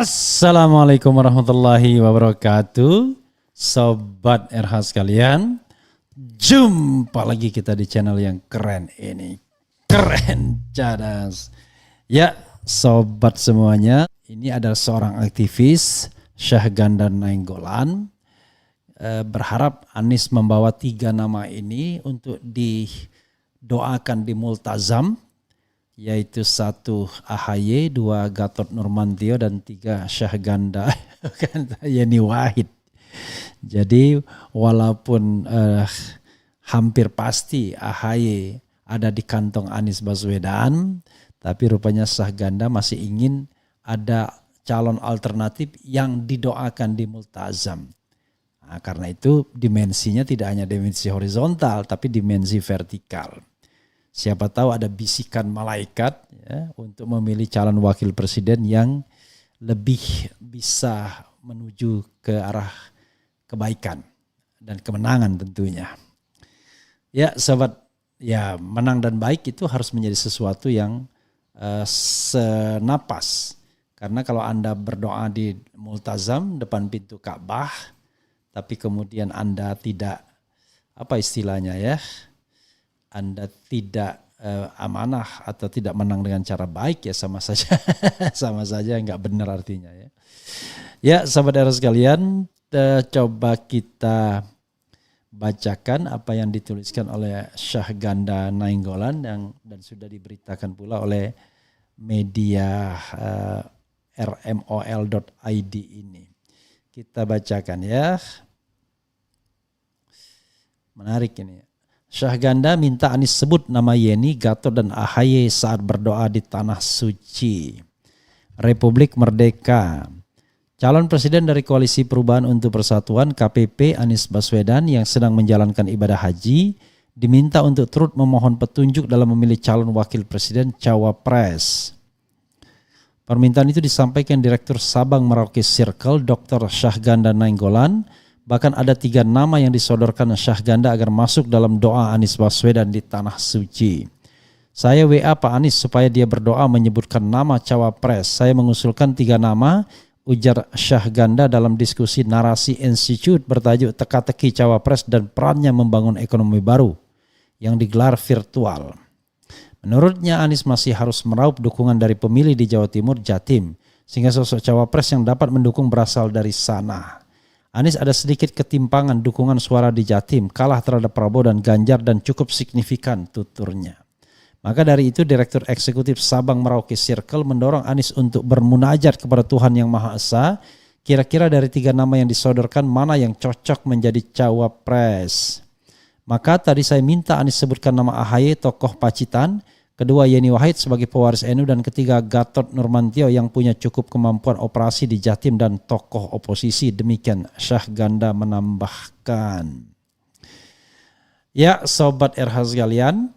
Assalamualaikum warahmatullahi wabarakatuh. Sobat RH sekalian, jumpa lagi kita di channel yang keren ini. Keren cadas. Ya, sobat semuanya, ini adalah seorang aktivis Syahganda Nainggolan. Berharap Anies membawa 3 nama ini untuk didoakan di Multazam, yaitu 1 AHY, 2 Gatot Nurmantio, dan 3 Syahganda Yeni Wahid. Jadi walaupun hampir pasti AHY ada di kantong Anies Baswedan, tapi rupanya Syahganda masih ingin ada calon alternatif yang didoakan di Multazam. Nah, karena itu dimensinya tidak hanya dimensi horizontal, tapi dimensi vertikal. Siapa tahu ada bisikan malaikat ya, untuk memilih calon wakil presiden yang lebih bisa menuju ke arah kebaikan dan kemenangan tentunya. Ya sobat, ya menang dan baik itu harus menjadi sesuatu yang senapas. Karena kalau Anda berdoa di Multazam depan pintu Ka'bah, tapi kemudian Anda tidak, apa istilahnya ya, Anda tidak amanah atau tidak menang dengan cara baik, ya sama saja sama saja nggak benar artinya ya. Ya sahabat RH sekalian, coba kita bacakan apa yang dituliskan oleh Syahganda Nainggolan dan sudah diberitakan pula oleh media rmol.id ini. Kita bacakan ya. Menarik ini. Syahganda minta Anies sebut nama Yeni, Gatot, dan AHY saat berdoa di Tanah Suci. Republik Merdeka. Calon presiden dari Koalisi Perubahan untuk Persatuan KPP Anies Baswedan yang sedang menjalankan ibadah haji diminta untuk turut memohon petunjuk dalam memilih calon wakil presiden cawapres. Permintaan itu disampaikan Direktur Sabang Merauke Circle Dr. Syahganda Nainggolan. Bahkan ada 3 nama yang disodorkan Syahganda agar masuk dalam doa Anies Baswedan di Tanah Suci. Saya WA Pak Anies supaya dia berdoa menyebutkan nama cawapres. Saya mengusulkan 3 nama, ujar Syahganda dalam diskusi Narasi Institute bertajuk Teka-teki Cawapres dan Perannya Membangun Ekonomi Baru yang digelar virtual. Menurutnya Anies masih harus meraup dukungan dari pemilih di Jawa Timur, Jatim, sehingga sosok cawapres yang dapat mendukung berasal dari sana. Anies ada sedikit ketimpangan dukungan suara di Jatim, kalah terhadap Prabowo dan Ganjar dan cukup signifikan tuturnya. Maka dari itu Direktur Eksekutif Sabang Merauke Circle mendorong Anies untuk bermunajat kepada Tuhan Yang Maha Esa. Kira-kira dari 3 nama yang disodorkan mana yang cocok menjadi cawapres? Maka tadi saya minta Anies sebutkan nama AHY, tokoh Pacitan, kedua Yeni Wahid sebagai pewaris NU, dan ketiga Gatot Nurmantio yang punya cukup kemampuan operasi di Jatim dan tokoh oposisi. Demikian Syahganda menambahkan. Ya sobat RH sekalian,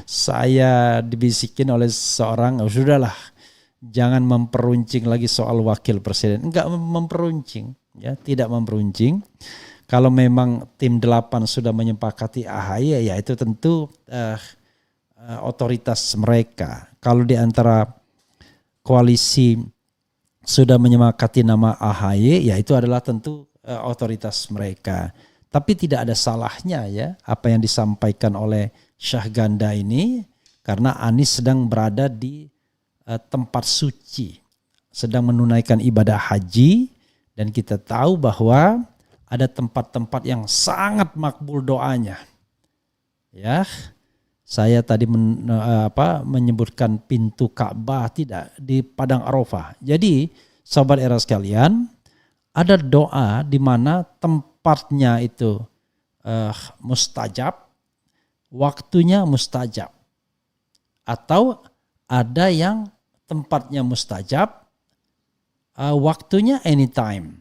saya dibisikin oleh seorang, sudahlah jangan memperuncing lagi soal wakil presiden. Enggak memperuncing, ya tidak memperuncing. Kalau memang tim 8 sudah menyepakati AHY, ya itu tentu otoritas mereka. Kalau di antara koalisi sudah menyepakati nama AHY, ya itu adalah tentu otoritas mereka. Tapi tidak ada salahnya ya apa yang disampaikan oleh Syahganda ini, karena Anies sedang berada di tempat suci, sedang menunaikan ibadah haji, dan kita tahu bahwa ada tempat-tempat yang sangat makbul doanya. Ya. Saya tadi menyebutkan pintu Ka'bah, tidak, di Padang Arafah. Jadi sobat era sekalian, ada doa di mana tempatnya itu mustajab, waktunya mustajab. Atau ada yang tempatnya mustajab, waktunya anytime.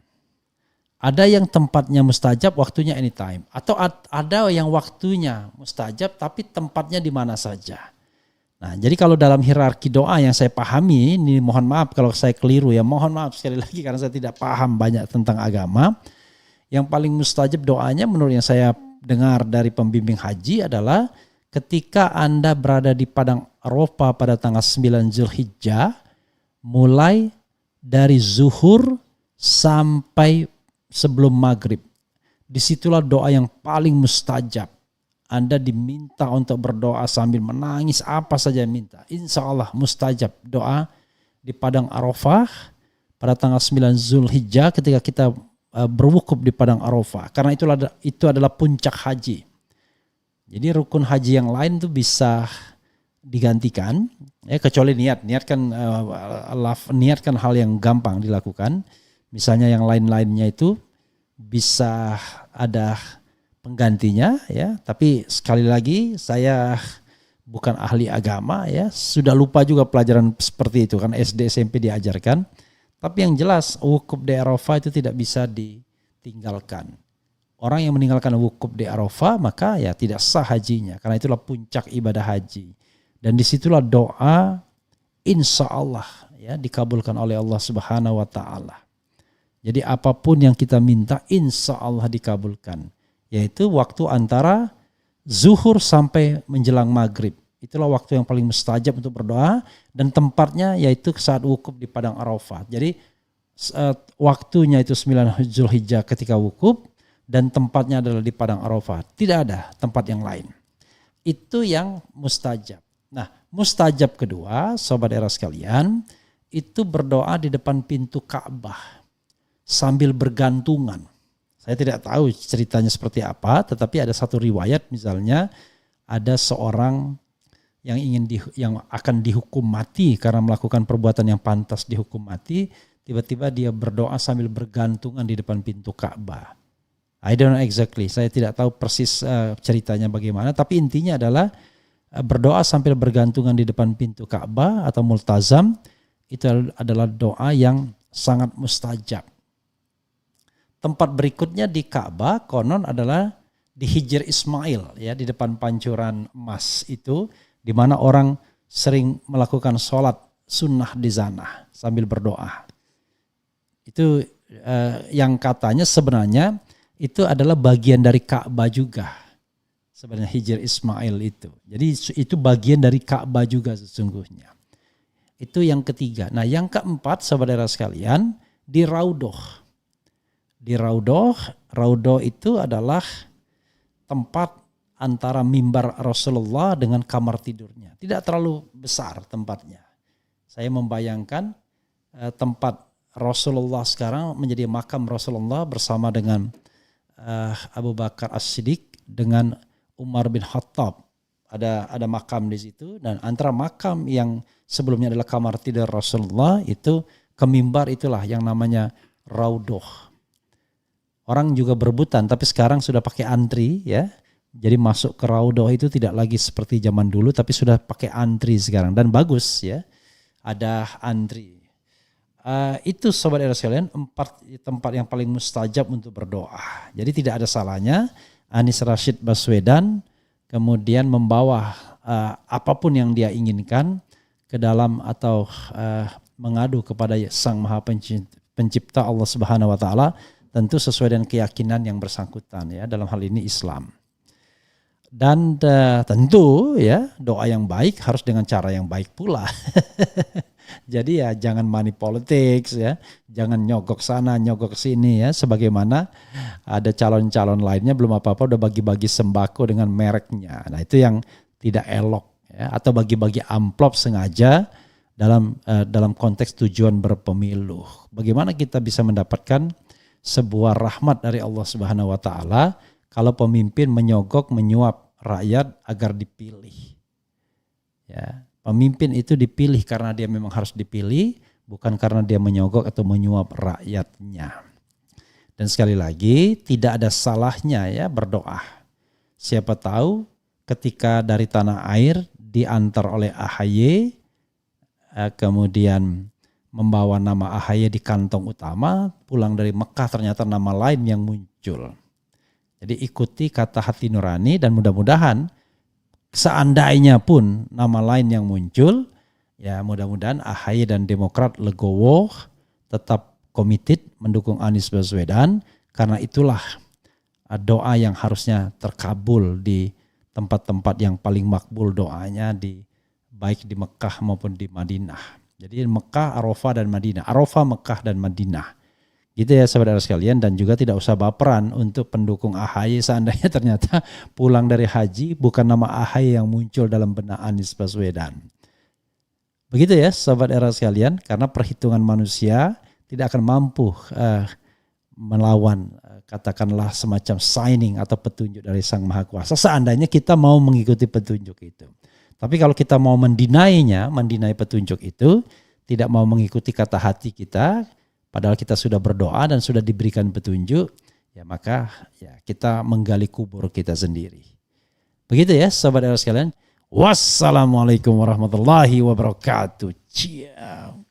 Ada yang tempatnya mustajab, waktunya anytime. Atau ada yang waktunya mustajab, tapi tempatnya di mana saja. Nah, jadi kalau dalam hierarki doa yang saya pahami, ini mohon maaf kalau saya keliru ya, mohon maaf sekali lagi karena saya tidak paham banyak tentang agama. Yang paling mustajab doanya menurut yang saya dengar dari pembimbing haji adalah ketika Anda berada di Padang Arafah pada tanggal 9 Zulhijjah, mulai dari zuhur sampai sebelum maghrib. Disitulah doa yang paling mustajab. Anda diminta untuk berdoa sambil menangis, apa saja yang minta. Insya Allah mustajab doa di Padang Arafah pada tanggal 9 Zulhijjah ketika kita berwukuf di Padang Arafah. Karena itu adalah puncak haji. Jadi rukun haji yang lain itu bisa digantikan, kecuali niatkan hal yang gampang dilakukan. Misalnya yang lain-lainnya itu bisa ada penggantinya, ya. Tapi sekali lagi saya bukan ahli agama, ya. Sudah lupa juga pelajaran seperti itu kan SD SMP diajarkan. Tapi yang jelas wukuf di Arafah itu tidak bisa ditinggalkan. Orang yang meninggalkan wukuf di Arafah maka ya tidak sah hajinya, karena itulah puncak ibadah haji. Dan disitulah doa insya Allah ya dikabulkan oleh Allah Subhanahu wa Ta'ala. Jadi apapun yang kita minta insya Allah dikabulkan, yaitu waktu antara zuhur sampai menjelang maghrib. Itulah waktu yang paling mustajab untuk berdoa, dan tempatnya yaitu saat wukuf di Padang Arafah. Jadi waktunya itu 9 Zulhijjah ketika wukuf, dan tempatnya adalah di Padang Arafah. Tidak ada tempat yang lain. Itu yang mustajab. Nah, mustajab kedua, sobat era sekalian, itu berdoa di depan pintu Ka'bah sambil bergantungan. Saya tidak tahu ceritanya seperti apa, tetapi ada satu riwayat, misalnya ada seorang yang akan dihukum mati karena melakukan perbuatan yang pantas dihukum mati, tiba-tiba dia berdoa sambil bergantungan di depan pintu Ka'bah. I don't know exactly, saya tidak tahu persis ceritanya bagaimana, tapi intinya adalah berdoa sambil bergantungan di depan pintu Ka'bah atau multazam, itu adalah doa yang sangat mustajab. Tempat berikutnya di Ka'bah konon adalah di Hijr Ismail, ya, di depan pancuran emas itu, di mana orang sering melakukan sholat sunnah di sana sambil berdoa. Itu yang katanya sebenarnya itu adalah bagian dari Ka'bah juga. Sebenarnya Hijr Ismail itu. Jadi itu bagian dari Ka'bah juga sesungguhnya. Itu yang ketiga. Nah yang keempat saudara sekalian, di Raudhoh. Di Raudhoh itu adalah tempat antara mimbar Rasulullah dengan kamar tidurnya. Tidak terlalu besar tempatnya. Saya membayangkan tempat Rasulullah sekarang menjadi makam Rasulullah bersama dengan Abu Bakar As-Siddiq dengan Umar bin Khattab. Ada makam di situ, dan antara makam yang sebelumnya adalah kamar tidur Rasulullah itu ke mimbar itulah yang namanya Raudhoh. Orang juga berebutan, tapi sekarang sudah pakai antri ya. Jadi masuk ke Raudhoh itu tidak lagi seperti zaman dulu, tapi sudah pakai antri sekarang, dan bagus ya. Ada antri. Itu sobat era sekalian 4 tempat yang paling mustajab untuk berdoa. Jadi tidak ada salahnya Anies Rashid Baswedan kemudian membawa apapun yang dia inginkan ke dalam atau mengadu kepada Sang Maha Pencipta Allah Subhanahu wa Ta'ala, tentu sesuai dengan keyakinan yang bersangkutan ya, dalam hal ini Islam. Dan tentu ya doa yang baik harus dengan cara yang baik pula. Jadi ya jangan money politics ya, jangan nyogok sana nyogok sini ya, sebagaimana ada calon-calon lainnya belum apa-apa udah bagi-bagi sembako dengan mereknya. Nah itu yang tidak elok ya, atau bagi-bagi amplop sengaja dalam konteks tujuan berpemilu. Bagaimana kita bisa mendapatkan sebuah rahmat dari Allah Subhanahu wa Ta'ala kalau pemimpin menyogok, menyuap rakyat agar dipilih. Ya, pemimpin itu dipilih karena dia memang harus dipilih, bukan karena dia menyogok atau menyuap rakyatnya. Dan sekali lagi, tidak ada salahnya ya berdoa. Siapa tahu ketika dari tanah air diantar oleh AHY, kemudian membawa nama AHY di kantong utama, pulang dari Mekah ternyata nama lain yang muncul. Jadi ikuti kata hati nurani, dan mudah-mudahan seandainya pun nama lain yang muncul, ya mudah-mudahan AHY dan Demokrat legowo, tetap komited mendukung Anies Baswedan, karena itulah doa yang harusnya terkabul di tempat-tempat yang paling makbul doanya, baik di Mekah maupun di Madinah. Jadi Mekah, Arafah dan Madinah. Arafah, Mekah dan Madinah. Gitu ya saudara sekalian, dan juga tidak usah baperan untuk pendukung AHY seandainya ternyata pulang dari haji bukan nama AHY yang muncul dalam benak Anies Baswedan. Begitu ya sahabat era sekalian, karena perhitungan manusia tidak akan mampu melawan katakanlah semacam signing atau petunjuk dari Sang Maha Kuasa seandainya kita mau mengikuti petunjuk itu. Tapi kalau kita mau mendinai petunjuk itu, tidak mau mengikuti kata hati kita, padahal kita sudah berdoa dan sudah diberikan petunjuk, ya maka ya kita menggali kubur kita sendiri. Begitu ya sahabat sekalian. Wassalamualaikum warahmatullahi wabarakatuh. Ciao.